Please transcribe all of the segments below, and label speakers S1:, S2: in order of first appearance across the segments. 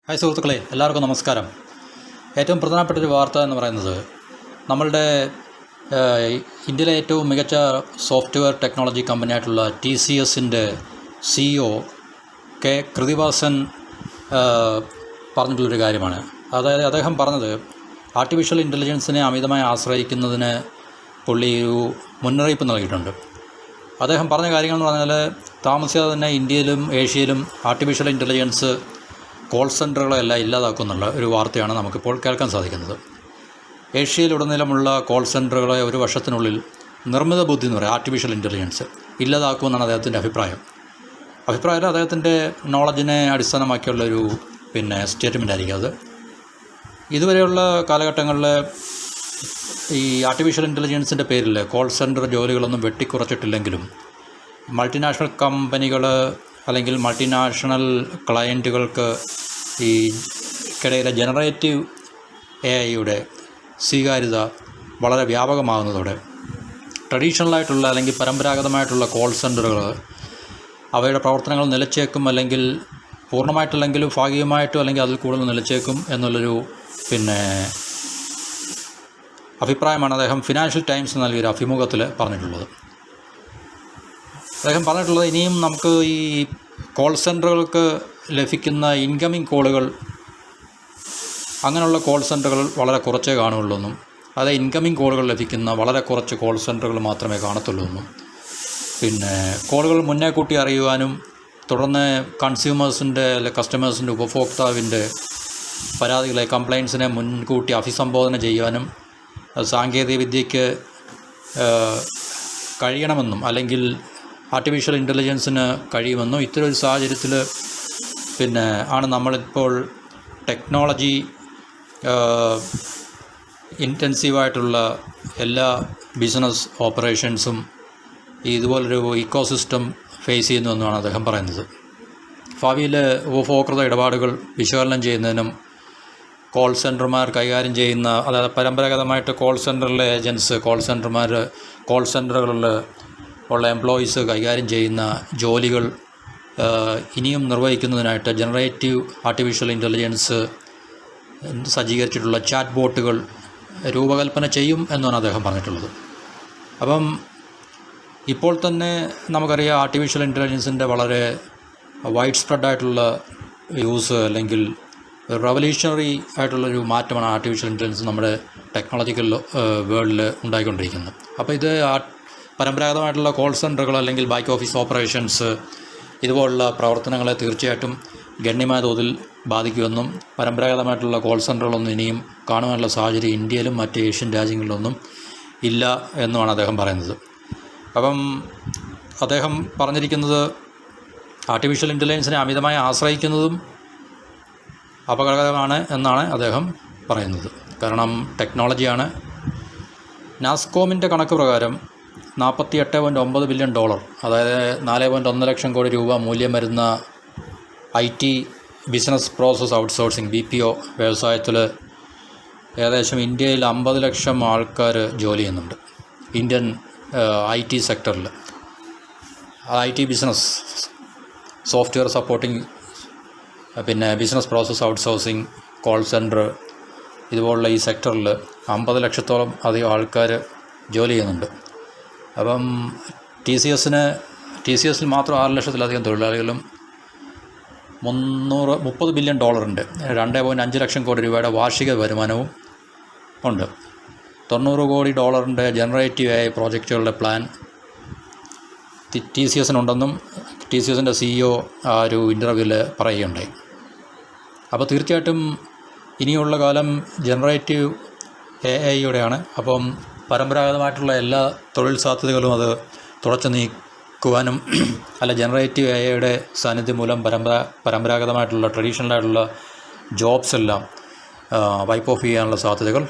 S1: Hi സുഹൃത്തുക്കളെ, എല്ലാവർക്കും നമസ്കാരം. ഏറ്റവും പ്രധാനപ്പെട്ടൊരു വാർത്ത എന്ന് പറയുന്നത് നമ്മളുടെ ഇന്ത്യയിലെ ഏറ്റവും മികച്ച സോഫ്റ്റ്വെയർ ടെക്നോളജി കമ്പനിയായിട്ടുള്ള TCSൻ്റെ CEO കെ കൃതിവാസൻ പറഞ്ഞിട്ടുള്ളൊരു കാര്യമാണ്. അതായത് അദ്ദേഹം പറഞ്ഞത് ആർട്ടിഫിഷ്യൽ ഇൻ്റലിജൻസിനെ അമിതമായി ആശ്രയിക്കുന്നതിന് പുള്ളി ഒരു മുന്നറിയിപ്പ് നൽകിയിട്ടുണ്ട്. അദ്ദേഹം പറഞ്ഞ കാര്യങ്ങൾ എന്ന് പറഞ്ഞാൽ താമസിയാതെ തന്നെ ഇന്ത്യയിലും ഏഷ്യയിലും ആർട്ടിഫിഷ്യൽ ഇൻ്റലിജൻസ് കോൾ സെൻറ്ററുകളെല്ലാം ഇല്ലാതാക്കുന്നുള്ള ഒരു വാർത്തയാണ് നമുക്കിപ്പോൾ കേൾക്കാൻ സാധിക്കുന്നത്. ഏഷ്യയിലുടനീളമുള്ള കോൾ സെൻറ്ററുകളെ ഒരു വർഷത്തിനുള്ളിൽ നിർമ്മിത ബുദ്ധി എന്ന് പറയുക ആർട്ടിഫിഷ്യൽ ഇൻ്റലിജൻസ് ഇല്ലാതാക്കുമെന്നാണ് അദ്ദേഹത്തിൻ്റെ അഭിപ്രായം. അദ്ദേഹത്തിൻ്റെ നോളജിനെ അടിസ്ഥാനമാക്കിയുള്ളൊരു സ്റ്റേറ്റ്മെൻ്റ് ആയിരിക്കും അത്. ഇതുവരെയുള്ള കാലഘട്ടങ്ങളിൽ ഈ ആർട്ടിഫിഷ്യൽ ഇൻ്റലിജൻസിൻ്റെ പേരിൽ കോൾ സെൻറ്റർ ജോലികളൊന്നും വെട്ടിക്കുറച്ചിട്ടില്ലെങ്കിലും മൾട്ടിനാഷണൽ കമ്പനികൾ അല്ലെങ്കിൽ മൾട്ടിനാഷണൽ ക്ലയൻറ്റുകൾക്ക് ഈ ഇടയിലെ ജനറേറ്റീവ് AI സ്വീകാര്യത വളരെ വ്യാപകമാകുന്നതോടെ ട്രഡീഷണലായിട്ടുള്ള അല്ലെങ്കിൽ പരമ്പരാഗതമായിട്ടുള്ള കോൾ സെൻറ്ററുകൾ അവയുടെ പ്രവർത്തനങ്ങൾ നിലച്ചേക്കും, അല്ലെങ്കിൽ പൂർണ്ണമായിട്ടല്ലെങ്കിലും ഭാഗികമായിട്ടും അല്ലെങ്കിൽ അതിൽ കൂടുതൽ നിലച്ചേക്കും എന്നുള്ളൊരു അഭിപ്രായമാണ് അദ്ദേഹം ഫിനാൻഷ്യൽ ടൈംസ് നൽകിയൊരു അഭിമുഖത്തിൽ പറഞ്ഞിട്ടുള്ളത്. അദ്ദേഹം പറഞ്ഞിട്ടുള്ളത് ഇനിയും നമുക്ക് ഈ കോൾ സെൻറ്ററുകൾക്ക് ലഭിക്കുന്ന ഇൻകമിങ് കോളുകൾ, അങ്ങനെയുള്ള കോൾ സെൻറ്ററുകൾ വളരെ കുറച്ചേ കാണുകയുള്ളൂ എന്നും, അത് ഇൻകമിങ് കോളുകൾ ലഭിക്കുന്ന വളരെ കുറച്ച് കോൾ സെൻറ്ററുകൾ മാത്രമേ കാണത്തുള്ളൂ എന്നും, കോളുകൾ മുന്നേ കൂട്ടി അറിയുവാനും തുടർന്ന് കസ്റ്റമേഴ്സിൻ്റെ ഉപഭോക്താവിൻ്റെ പരാതികളെ കംപ്ലയിൻസിനെ മുൻകൂട്ടി അഭിസംബോധന ചെയ്യുവാനും സാങ്കേതികവിദ്യയ്ക്ക് കഴിയണമെന്നും അല്ലെങ്കിൽ ആർട്ടിഫിഷ്യൽ ഇൻ്റലിജൻസിന് കഴിയുമെന്നും ഇത്തരമൊരു സാഹചര്യത്തിൽ ആണ് നമ്മളിപ്പോൾ ടെക്നോളജി ഇൻറ്റൻസീവായിട്ടുള്ള എല്ലാ ബിസിനസ് ഓപ്പറേഷൻസും ഇതുപോലൊരു ഇക്കോസിസ്റ്റം ഫേസ് ചെയ്യുന്നുവെന്നാണ് അദ്ദേഹം പറയുന്നത്. ഭാവിയിൽ ഉപഭോക്തൃ ഇടപാടുകൾ വിശകലനം ചെയ്യുന്നതിനും കോൾ സെൻറ്റർമാർ കൈകാര്യം ചെയ്യുന്ന, അതായത് പരമ്പരാഗതമായിട്ട് കോൾ സെൻറ്ററിലെ ഏജൻറ്റ്സ്, കോൾ സെൻറ്ററുകളിൽ ഉള്ള എംപ്ലോയീസ് കൈകാര്യം ചെയ്യുന്ന ജോലികൾ ഇനിയും നിർവഹിക്കുന്നതിനായിട്ട് ജനറേറ്റീവ് ആർട്ടിഫിഷ്യൽ ഇൻ്റലിജൻസ് സജ്ജീകരിച്ചിട്ടുള്ള ചാറ്റ് ബോട്ടുകൾ രൂപകൽപ്പന ചെയ്യും എന്നാണ് അദ്ദേഹം പറഞ്ഞിട്ടുള്ളത്. അപ്പം ഇപ്പോൾ തന്നെ നമുക്കറിയാം ആർട്ടിഫിഷ്യൽ ഇൻ്റലിജൻസിൻ്റെ വളരെ വൈഡ് സ്പ്രെഡായിട്ടുള്ള യൂസ് അല്ലെങ്കിൽ റവല്യൂഷണറി ആയിട്ടുള്ളൊരു മാറ്റമാണ് ആർട്ടിഫിഷ്യൽ ഇൻ്റലിജൻസ് നമ്മുടെ ടെക്നോളജിക്കൽ വേൾഡിൽ ഉണ്ടായിക്കൊണ്ടിരിക്കുന്നത്. അപ്പോൾ ഇത് പരമ്പരാഗതമായിട്ടുള്ള കോൾ സെൻറ്ററുകൾ അല്ലെങ്കിൽ ബാക്ക് ഓഫീസ് ഓപ്പറേഷൻസ് ഇതുപോലുള്ള പ്രവർത്തനങ്ങളെ തീർച്ചയായിട്ടും ഗണ്യമായ തോതിൽ ബാധിക്കുമെന്നും പരമ്പരാഗതമായിട്ടുള്ള കോൾ സെൻറ്ററുകളൊന്നും ഇനിയും കാണുവാനുള്ള സാഹചര്യം ഇന്ത്യയിലും മറ്റ് ഏഷ്യൻ രാജ്യങ്ങളിലൊന്നും ഇല്ല എന്നുമാണ് അദ്ദേഹം പറയുന്നത്. അപ്പം അദ്ദേഹം പറഞ്ഞിരിക്കുന്നത് ആർട്ടിഫിഷ്യൽ ഇൻ്റലിജൻസിനെ അമിതമായി ആശ്രയിക്കുന്നതും അപകടകരമാണ് എന്നാണ് അദ്ദേഹം പറയുന്നത്. കാരണം ടെക്നോളജിയാണ്. നാസ്കോമിൻ്റെ കണക്ക് പ്രകാരം $48.9 ബില്യൺ, അതായത് 4.1 ലക്ഷം കോടി രൂപ മൂല്യം വരുന്ന IT business process outsourcing BPO വ്യവസായത്തിൽ ഏകദേശം ഇന്ത്യയിൽ 50 ലക്ഷം ആൾക്കാർ ജോലി ചെയ്യുന്നുണ്ട്. ഇന്ത്യൻ IT സെക്ടറിൽ IT business software supporting, business process outsourcing, call centre ഇതുപോലുള്ള ഈ സെക്ടറിൽ 50 ലക്ഷത്തോളം അധികം ആൾക്കാർ ജോലി ചെയ്യുന്നുണ്ട്. അപ്പം TCSൽ മാത്രം 6 ലക്ഷത്തിലധികം തൊഴിലാളികളും $30 ബില്യൺ $2.5 ലക്ഷം കോടി രൂപയുടെ വാർഷിക വരുമാനവും ഉണ്ട്. $90 കോടി ജനറേറ്റീവ് AI പ്രോജക്റ്റുകളുടെ പ്ലാൻ TCSനുണ്ടെന്നും TCSൻ്റെ CEO ആ ഒരു ഇൻ്റർവ്യൂവിൽ പറയുകയുണ്ടായി. അപ്പോൾ തീർച്ചയായിട്ടും ഇനിയുള്ള കാലം ജനറേറ്റീവ് AIയുടെയാണ്. അപ്പം പരമ്പരാഗതമായിട്ടുള്ള എല്ലാ തൊഴിൽ സാധ്യതകളും അത് തുടച്ചു നീക്കുവാനും ജനറേറ്റീവ് AIയുടെ സാന്നിധ്യം മൂലം പരമ്പരാഗതമായിട്ടുള്ള ട്രഡീഷണലായിട്ടുള്ള ജോബ്സ് എല്ലാം വൈപ്പ് ഓഫ് ചെയ്യാനുള്ള സാധ്യതകൾ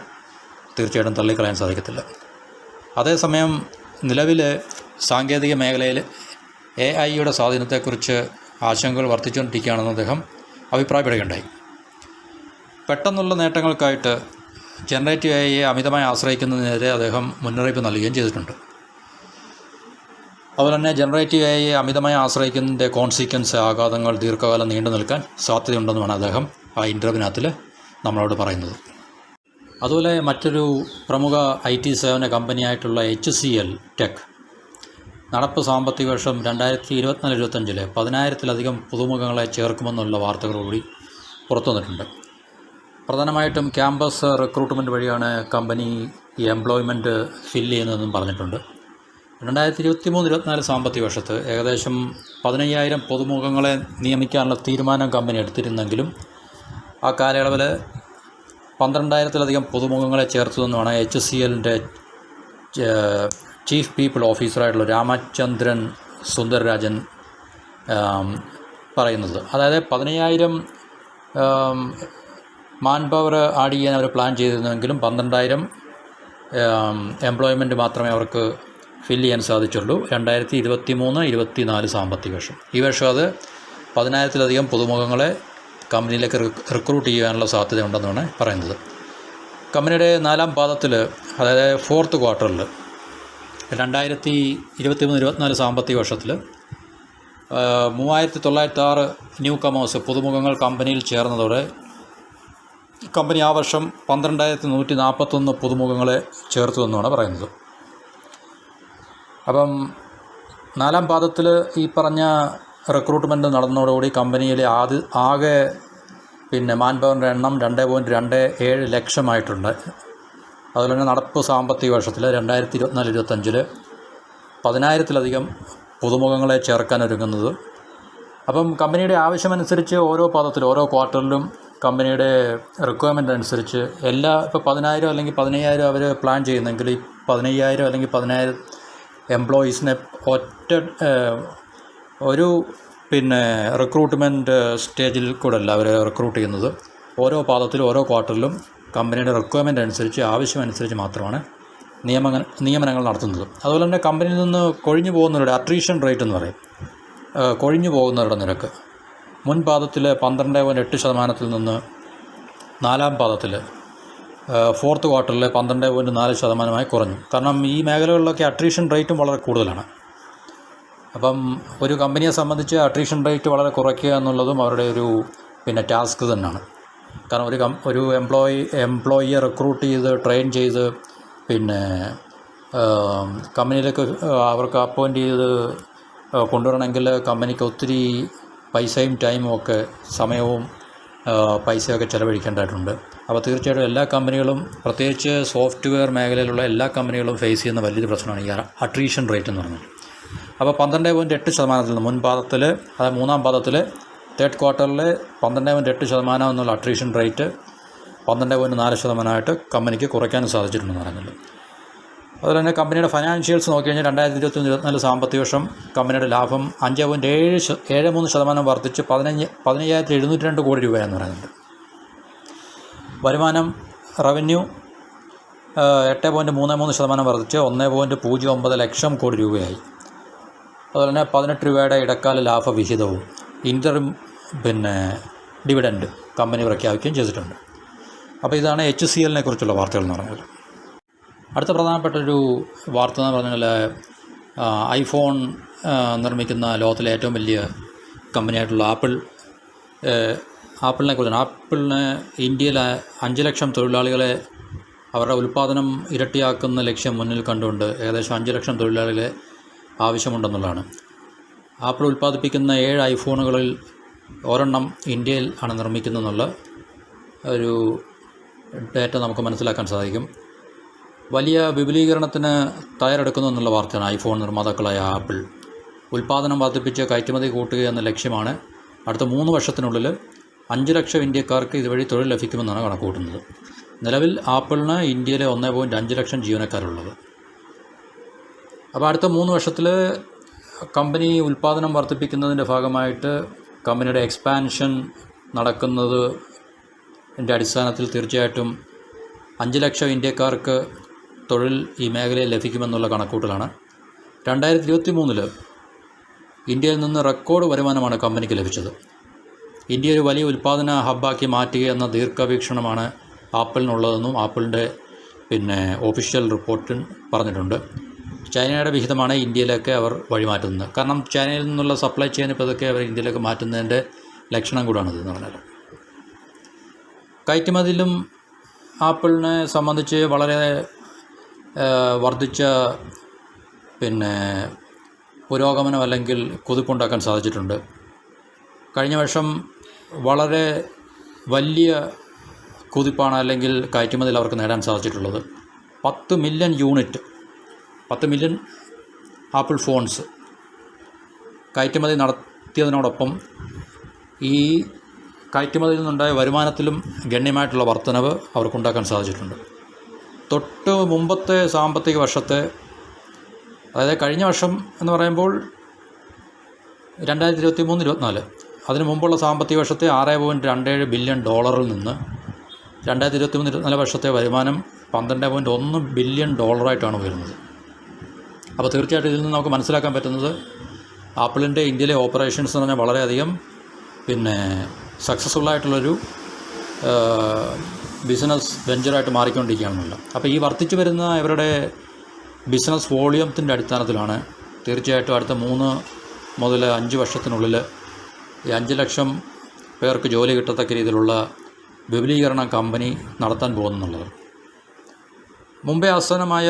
S1: തീർച്ചയായിട്ടും തള്ളിക്കളയാൻ സാധിക്കത്തില്ല. അതേസമയം നിലവിൽ സാങ്കേതിക മേഖലയിൽ AIയുടെ സ്വാധീനത്തെക്കുറിച്ച് ആശങ്കകൾ വർദ്ധിച്ചുകൊണ്ടിരിക്കുകയാണെന്ന് അദ്ദേഹം അഭിപ്രായപ്പെടുകയുണ്ടായി. പെട്ടെന്നുള്ള നേട്ടങ്ങൾക്കായിട്ട് ജനറേറ്റീവ് AIയെ അമിതമായി ആശ്രയിക്കുന്നതിനെതിരെ അദ്ദേഹം മുന്നറിയിപ്പ് നൽകുകയും ചെയ്തിട്ടുണ്ട്. അതുപോലെ തന്നെ ജനറേറ്റീവ് AIയെ അമിതമായി ആശ്രയിക്കുന്നതിൻ്റെ കോൺസിക്വൻസ് ആഘാതങ്ങൾ ദീർഘകാലം നീണ്ടു നിൽക്കാൻ സാധ്യതയുണ്ടെന്നുമാണ് അദ്ദേഹം ആ ഇൻ്റർവ്യൂവിനകത്തിൽ നമ്മളോട് പറയുന്നത്. അതുപോലെ മറ്റൊരു പ്രമുഖ IT സേവന കമ്പനിയായിട്ടുള്ള HCL ടെക് നടപ്പ് സാമ്പത്തിക വർഷം 2024-25 10,000-ലധികം പുതുമുഖങ്ങളെ ചേർക്കുമെന്നുള്ള വാർത്തകളോടുകൂടി പുറത്തു വന്നിട്ടുണ്ട്. പ്രധാനമായിട്ടും ക്യാമ്പസ് റിക്രൂട്ട്മെൻറ്റ് വഴിയാണ് കമ്പനി ഈ എംപ്ലോയ്മെൻറ്റ് ഫില്ല് ചെയ്യുന്നതെന്നും പറഞ്ഞിട്ടുണ്ട്. 2023-24 സാമ്പത്തിക വർഷത്ത് ഏകദേശം 15,000 പുതുമുഖങ്ങളെ നിയമിക്കാനുള്ള തീരുമാനം കമ്പനി എടുത്തിരുന്നെങ്കിലും ആ കാലയളവിൽ 12,000-ലധികം പുതുമുഖങ്ങളെ ചേർത്തതെന്നാണ് HCLൻ്റെ ചീഫ് പീപ്പിൾ ഓഫീസറായിട്ടുള്ള രാമചന്ദ്രൻ സുന്ദരരാജൻ പറയുന്നത്. അതായത് 15,000 മാൻ പവർ ആഡ് ചെയ്യാൻ അവർ പ്ലാൻ ചെയ്തിരുന്നെങ്കിലും 12,000 എംപ്ലോയ്മെൻറ്റ് മാത്രമേ അവർക്ക് ഫില്ല് ചെയ്യാൻ സാധിച്ചുള്ളൂ 2023-24 സാമ്പത്തിക വർഷം. ഈ വർഷം അത് 10,000-ലധികം പുതുമുഖങ്ങളെ കമ്പനിയിലേക്ക് റിക്രൂട്ട് ചെയ്യാനുള്ള സാധ്യതയുണ്ടെന്നാണ് പറയുന്നത്. കമ്പനിയുടെ 4ാം പാദത്തിൽ, അതായത് 4th ക്വാർട്ടറിൽ 2023-24 സാമ്പത്തിക വർഷത്തിൽ 3,906 ന്യൂ കമേഴ്സ് പുതുമുഖങ്ങൾ കമ്പനിയിൽ ചേർന്നതോടെ കമ്പനി ആ വർഷം 12,141 പുതുമുഖങ്ങളെ ചേർത്തു എന്നാണ് പറയുന്നത്. അപ്പം 4ാം പാദത്തിൽ ഈ പറഞ്ഞ റിക്രൂട്ട്മെൻറ്റ് നടന്നതോടുകൂടി കമ്പനിയിലെ ആകെ മാൻ പവറിൻ്റെ എണ്ണം 2.27 ലക്ഷമായിട്ടുണ്ട്. അതുപോലെ തന്നെ നടപ്പ് സാമ്പത്തിക വർഷത്തിൽ 2024-25 10,000-ലധികം പുതുമുഖങ്ങളെ ചേർക്കാൻ ഒരുങ്ങുന്നത്. അപ്പം കമ്പനിയുടെ ആവശ്യമനുസരിച്ച് ഓരോ പാദത്തിലും ഓരോ ക്വാർട്ടറിലും കമ്പനിയുടെ റിക്വയർമെൻ്റ് അനുസരിച്ച് ഇപ്പോൾ 10,000 അല്ലെങ്കിൽ 15,000 അവർ പ്ലാൻ ചെയ്യുന്നെങ്കിൽ ഈ 15,000 അല്ലെങ്കിൽ 10,000 എംപ്ലോയീസിനെ ഒരു റിക്രൂട്ട്മെൻറ്റ് സ്റ്റേജിൽ കൂടെ അല്ല അവർ റിക്രൂട്ട് ചെയ്യുന്നത്. ഓരോ പാദത്തിലും ഓരോ ക്വാർട്ടറിലും കമ്പനിയുടെ റിക്വയർമെൻ്റ് അനുസരിച്ച് ആവശ്യമനുസരിച്ച് മാത്രമാണ് നിയമനങ്ങൾ നടത്തുന്നത്. അതുപോലെ തന്നെ കമ്പനിയിൽ നിന്ന് കൊഴിഞ്ഞു പോകുന്നവരുടെ അട്രീഷൻ റേറ്റ് എന്ന് പറയും, കൊഴിഞ്ഞു പോകുന്നവരുടെ നിരക്ക് മുൻ പാദത്തിൽ 12.8% നിന്ന് 4ാം പാദത്തിൽ 4th ക്വാർട്ടറിൽ 12.4% കുറഞ്ഞു. കാരണം ഈ മേഖലകളിലൊക്കെ അട്രീഷൻ റേറ്റും വളരെ കൂടുതലാണ്. അപ്പം ഒരു കമ്പനിയെ സംബന്ധിച്ച് അട്രീഷൻ റേറ്റ് വളരെ കുറയ്ക്കുക എന്നുള്ളതും അവരുടെ ഒരു ടാസ്ക് തന്നെയാണ്. കാരണം ഒരു എംപ്ലോയിയെ റിക്രൂട്ട് ചെയ്ത് ട്രെയിൻ ചെയ്ത് കമ്പനിയിലേക്ക് അവർക്ക് അപ്പോയിൻ്റ് ചെയ്ത് കൊണ്ടുവരണമെങ്കിൽ കമ്പനിക്ക് ഒത്തിരി പൈസയും ടൈമും ഒക്കെ സമയവും പൈസയൊക്കെ ചിലവഴിക്കേണ്ടതായിട്ടുണ്ട്. അപ്പോൾ തീർച്ചയായിട്ടും എല്ലാ കമ്പനികളും, പ്രത്യേകിച്ച് സോഫ്റ്റ്വെയർ മേഖലയിലുള്ള എല്ലാ കമ്പനികളും ഫേസ് ചെയ്യുന്ന വലിയൊരു പ്രശ്നമാണ് ഈ അട്രീഷൻ റേറ്റ് എന്ന് പറഞ്ഞത്. അപ്പോൾ 12.8% നിന്ന് മുൻ പാദത്തിൽ, അതായത് 3ാം പാദത്തിൽ 3rd ക്വാർട്ടറിൽ 12.8% എന്നുള്ള അട്രീഷൻ റേറ്റ് 12.4% കമ്പനിക്ക് കുറയ്ക്കാനും സാധിച്ചിട്ടുണ്ടെന്ന് പറയുന്നുണ്ട്. അതുപോലെ തന്നെ കമ്പനിയുടെ ഫൈനാൻഷ്യൽസ് നോക്കിക്കഴിഞ്ഞാൽ 2023-24 സാമ്പത്തിക വർഷം കമ്പനിയുടെ ലാഭം 5.73% വർദ്ധിച്ച് 15,702 കോടി രൂപയെന്ന് പറയുന്നുണ്ട്. വരുമാനം റവന്യൂ 8.33% വർദ്ധിച്ച് 1.09 ലക്ഷം കോടി രൂപയായി. അതുപോലെ തന്നെ 18 രൂപയുടെ ഇടക്കാല ലാഭവിഹിതവും ഇൻ്ററിം ഡിവിഡൻഡ് കമ്പനി പ്രഖ്യാപിക്കുകയും ചെയ്തിട്ടുണ്ട്. അപ്പോൾ ഇതാണ് HCLനെ കുറിച്ചുള്ള വാർത്തകൾ എന്ന് പറഞ്ഞത്. അടുത്ത പ്രധാനപ്പെട്ടൊരു വാർത്ത എന്ന് പറഞ്ഞാൽ ഐഫോൺ നിർമ്മിക്കുന്ന ലോകത്തിലെ ഏറ്റവും വലിയ കമ്പനിയായിട്ടുള്ള ആപ്പിളിനെ കുറിച്ചാണ്. ആപ്പിളിന് ഇന്ത്യയിലെ 5 ലക്ഷം തൊഴിലാളികളെ അവരുടെ ഉൽപ്പാദനം ഇരട്ടിയാക്കുന്ന ലക്ഷ്യം മുന്നിൽ കണ്ടുകൊണ്ട് ഏകദേശം 5 ലക്ഷം തൊഴിലാളികളെ ആവശ്യമുണ്ടെന്നുള്ളതാണ്. ആപ്പിൾ ഉൽപ്പാദിപ്പിക്കുന്ന 7 ഐഫോണുകളിൽ ഒരെണ്ണം ഇന്ത്യയിൽ ആണ് നിർമ്മിക്കുന്നതെന്നുള്ള ഒരു ഡേറ്റ നമുക്ക് മനസ്സിലാക്കാൻ സാധിക്കും. വലിയ വിപുലീകരണത്തിന് തയ്യാറെടുക്കുന്നു എന്നുള്ള വാർത്തയാണ് ഐഫോൺ നിർമ്മാതാക്കളായ ആപ്പിൾ. ഉൽപ്പാദനം വർദ്ധിപ്പിച്ച് കയറ്റുമതി കൂട്ടുക എന്ന ലക്ഷ്യമാണ്. അടുത്ത 3 വർഷത്തിനുള്ളിൽ 5 ലക്ഷം ഇന്ത്യക്കാർക്ക് ഇതുവഴി തൊഴിൽ ലഭിക്കുമെന്നാണ് കണക്കുകൂട്ടുന്നത്. നിലവിൽ ആപ്പിളിന് ഇന്ത്യയിലെ 1.5 ലക്ഷം ജീവനക്കാരുള്ളത്. അപ്പോൾ അടുത്ത 3 വർഷത്തിൽ കമ്പനി ഉൽപ്പാദനം വർദ്ധിപ്പിക്കുന്നതിൻ്റെ ഭാഗമായിട്ട് കമ്പനിയുടെ എക്സ്പാൻഷൻ നടക്കുന്നതിൻ്റെ അടിസ്ഥാനത്തിൽ തീർച്ചയായിട്ടും 5 ലക്ഷം ഇന്ത്യക്കാർക്ക് തൊഴിൽ ഈ മേഖലയിൽ ലഭിക്കുമെന്നുള്ള കണക്കൂട്ടലാണ്. 2023 ഇന്ത്യയിൽ നിന്ന് റെക്കോർഡ് വരുമാനമാണ് കമ്പനിക്ക് ലഭിച്ചത്. ഇന്ത്യ ഒരു വലിയ ഉൽപ്പാദന ഹബ്ബാക്കി മാറ്റുക എന്ന ദീർഘവീക്ഷണമാണ് ആപ്പിളിനുള്ളതെന്നും ആപ്പിളിൻ്റെ ഒഫീഷ്യൽ റിപ്പോർട്ടിൽ പറഞ്ഞിട്ടുണ്ട്. ചൈനയുടെ വിഹിതമാണ് ഇന്ത്യയിലേക്ക് അവർ വഴിമാറ്റുന്നത്. കാരണം ചൈനയിൽ നിന്നുള്ള സപ്ലൈ ചെയിൻ പതുക്കെ അവർ ഇന്ത്യയിലേക്ക് മാറ്റുന്നതിൻ്റെ ലക്ഷണം കൂടാണിത് എന്ന് പറഞ്ഞാൽ. കയറ്റുമതിയിലും ആപ്പിളിനെ സംബന്ധിച്ച് വളരെ വർദ്ധിച്ച പുരോഗമനം അല്ലെങ്കിൽ കുതിപ്പുണ്ടാക്കാൻ സാധിച്ചിട്ടുണ്ട്. കഴിഞ്ഞ വർഷം വളരെ വലിയ കുതിപ്പാണ് അല്ലെങ്കിൽ കയറ്റുമതിയിൽ അവർക്ക് നേടാൻ സാധിച്ചിട്ടുള്ളത്. 10 million unit 10 million apple phones കയറ്റുമതി നടത്തിയതിനോടൊപ്പം ഈ കയറ്റുമതിയിൽ നിന്നുണ്ടായ വരുമാനത്തിലും ഗണ്യമായിട്ടുള്ള വർധനവ് അവർക്കുണ്ടാക്കാൻ സാധിച്ചിട്ടുണ്ട്. തൊട്ട് മുമ്പത്തെ സാമ്പത്തിക വർഷത്തെ, അതായത് കഴിഞ്ഞ വർഷം എന്ന് പറയുമ്പോൾ 2023-24, അതിന് മുമ്പുള്ള സാമ്പത്തിക വർഷത്തെ $6.27 ബില്യൺ നിന്ന് 2023-24 വർഷത്തെ വരുമാനം $12.1 ബില്യൺ ഉയരുന്നത്. അപ്പോൾ തീർച്ചയായിട്ടും ഇതിൽ നിന്ന് നമുക്ക് മനസ്സിലാക്കാൻ പറ്റുന്നത് ആപ്പിളിൻ്റെ ഇന്ത്യയിലെ ഓപ്പറേഷൻസ് എന്ന് പറഞ്ഞാൽ വളരെയധികം സക്സസ്ഫുള്ളായിട്ടുള്ളൊരു ബിസിനസ് വെഞ്ചറായിട്ട് മാറിക്കൊണ്ടിരിക്കുകയാണെന്നുള്ള. അപ്പോൾ ഈ വർദ്ധിച്ചു വരുന്ന ഇവരുടെ ബിസിനസ് വോളിയത്തിൻ്റെ അടിസ്ഥാനത്തിലാണ് തീർച്ചയായിട്ടും അടുത്ത 3 മുതൽ 5 വർഷത്തിനുള്ളിൽ ഈ 5 ലക്ഷം പേർക്ക് ജോലി കിട്ടത്തക്ക രീതിയിലുള്ള വിപുലീകരണം കമ്പനി നടത്താൻ പോകുന്നുള്ളത്. മുംബൈ ആസ്ഥാനമായ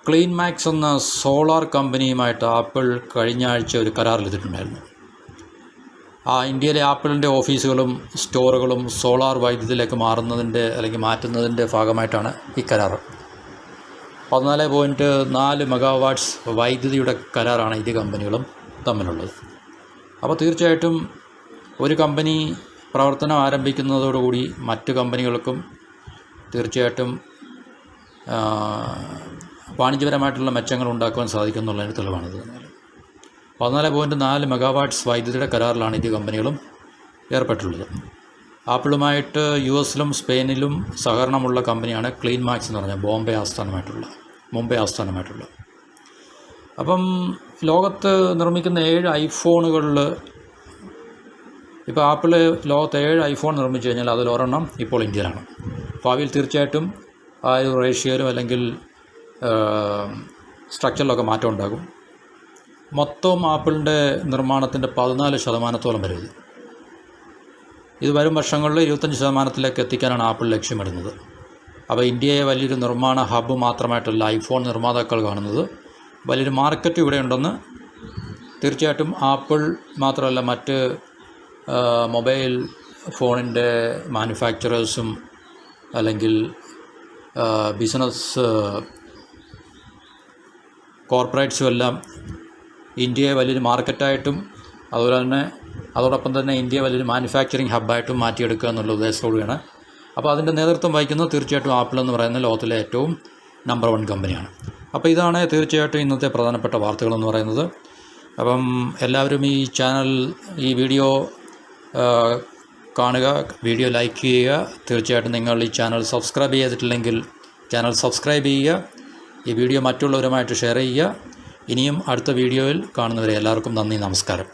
S1: ക്ലീൻ മാക്സ് എന്ന സോളാർ കമ്പനിയുമായിട്ട് ആപ്പിൾ കഴിഞ്ഞ ആഴ്ച ഒരു കരാറിലെത്തിയിട്ടുണ്ടായിരുന്നു. ഇന്ത്യയിലെ ആപ്പിളിൻ്റെ ഓഫീസുകളും സ്റ്റോറുകളും സോളാർ വൈദ്യുതിയിലേക്ക് മാറ്റുന്നതിൻ്റെ ഭാഗമായിട്ടാണ് ഈ കരാർ. 14.4 മെഗാവാട്ട്സ് വൈദ്യുതിയുടെ കരാറാണ് ഇരു കമ്പനികളും തമ്മിലുള്ളത്. അപ്പോൾ തീർച്ചയായിട്ടും ഒരു കമ്പനി പ്രവർത്തനം ആരംഭിക്കുന്നതോടുകൂടി മറ്റ് കമ്പനികൾക്കും തീർച്ചയായിട്ടും വാണിജ്യപരമായിട്ടുള്ള മെച്ചങ്ങൾ ഉണ്ടാക്കുവാൻ സാധിക്കുമെന്നുള്ളതിന് തെളിവാണിത്. 14.4 മെഗാവാട്ട്സ് വൈദ്യുതിയുടെ കരാറിലാണ് ഇരു കമ്പനികളും ഏർപ്പെട്ടുള്ളത്. ആപ്പിളുമായിട്ട് US-ലും സ്പെയിനിലും സഹകരണമുള്ള കമ്പനിയാണ് ക്ലീൻ മാക്സ് എന്ന് പറഞ്ഞാൽ മുംബൈ ആസ്ഥാനമായിട്ടുള്ള. അപ്പം ലോകത്ത് നിർമ്മിക്കുന്ന 7 ഐഫോണുകളിൽ ഇപ്പോൾ ആപ്പിൾ ലോകത്ത് 7 ഐഫോൺ നിർമ്മിച്ചു കഴിഞ്ഞാൽ അതിലൊരെണ്ണം ഇപ്പോൾ ഇന്ത്യയിലാണ്. ഭാവിയിൽ തീർച്ചയായിട്ടും ആ ഒരു റേഷ്യോയിലും അല്ലെങ്കിൽ സ്ട്രക്ചറിലൊക്കെ മാറ്റം ഉണ്ടാകും. മൊത്തം ആപ്പിളിൻ്റെ നിർമ്മാണത്തിൻ്റെ 14% വരും. ഇത് വരും വർഷങ്ങളിൽ 25% എത്തിക്കാനാണ് ആപ്പിൾ ലക്ഷ്യമിടുന്നത്. അപ്പോൾ ഇന്ത്യയെ വലിയൊരു നിർമ്മാണ ഹബ്ബ് മാത്രമായിട്ടല്ല ഐഫോൺ നിർമ്മാതാക്കൾ കാണുന്നത്, വലിയൊരു മാർക്കറ്റ് ഇവിടെ ഉണ്ടെന്ന് തീർച്ചയായിട്ടും ആപ്പിൾ മാത്രമല്ല മറ്റ് മൊബൈൽ ഫോണിൻ്റെ മാനുഫാക്ചറേഴ്സും അല്ലെങ്കിൽ ബിസിനസ് കോർപ്പറേറ്റ്സും എല്ലാം ഇന്ത്യയെ വലിയൊരു മാർക്കറ്റായിട്ടും അതോടൊപ്പം തന്നെ ഇന്ത്യയെ വലിയൊരു മാനുഫാക്ചറിങ് ഹബ്ബായിട്ടും മാറ്റിയെടുക്കുക എന്നുള്ള ഉദ്ദേശത്തോടെയാണ്. അപ്പോൾ അതിൻ്റെ നേതൃത്വം വഹിക്കുന്നത് തീർച്ചയായിട്ടും ആപ്പിൾ എന്ന് പറയുന്ന ലോകത്തിലെ ഏറ്റവും നമ്പർ 1 കമ്പനിയാണ്. അപ്പോൾ ഇതാണ് തീർച്ചയായിട്ടും ഇന്നത്തെ പ്രധാനപ്പെട്ട വാർത്തകളെന്ന് പറയുന്നത്. അപ്പം എല്ലാവരും ഈ വീഡിയോ കാണുക, വീഡിയോ ലൈക്ക് ചെയ്യുക. തീർച്ചയായിട്ടും നിങ്ങൾ ഈ ചാനൽ സബ്സ്ക്രൈബ് ചെയ്തിട്ടില്ലെങ്കിൽ ചാനൽ സബ്സ്ക്രൈബ് ചെയ്യുക. ഈ വീഡിയോ മറ്റുള്ളവരുമായിട്ട് ഷെയർ ചെയ്യുക. ഇനിയും അടുത്ത വീഡിയോയിൽ കാണുന്നവരെ എല്ലാവർക്കും നന്ദി, നമസ്കാരം.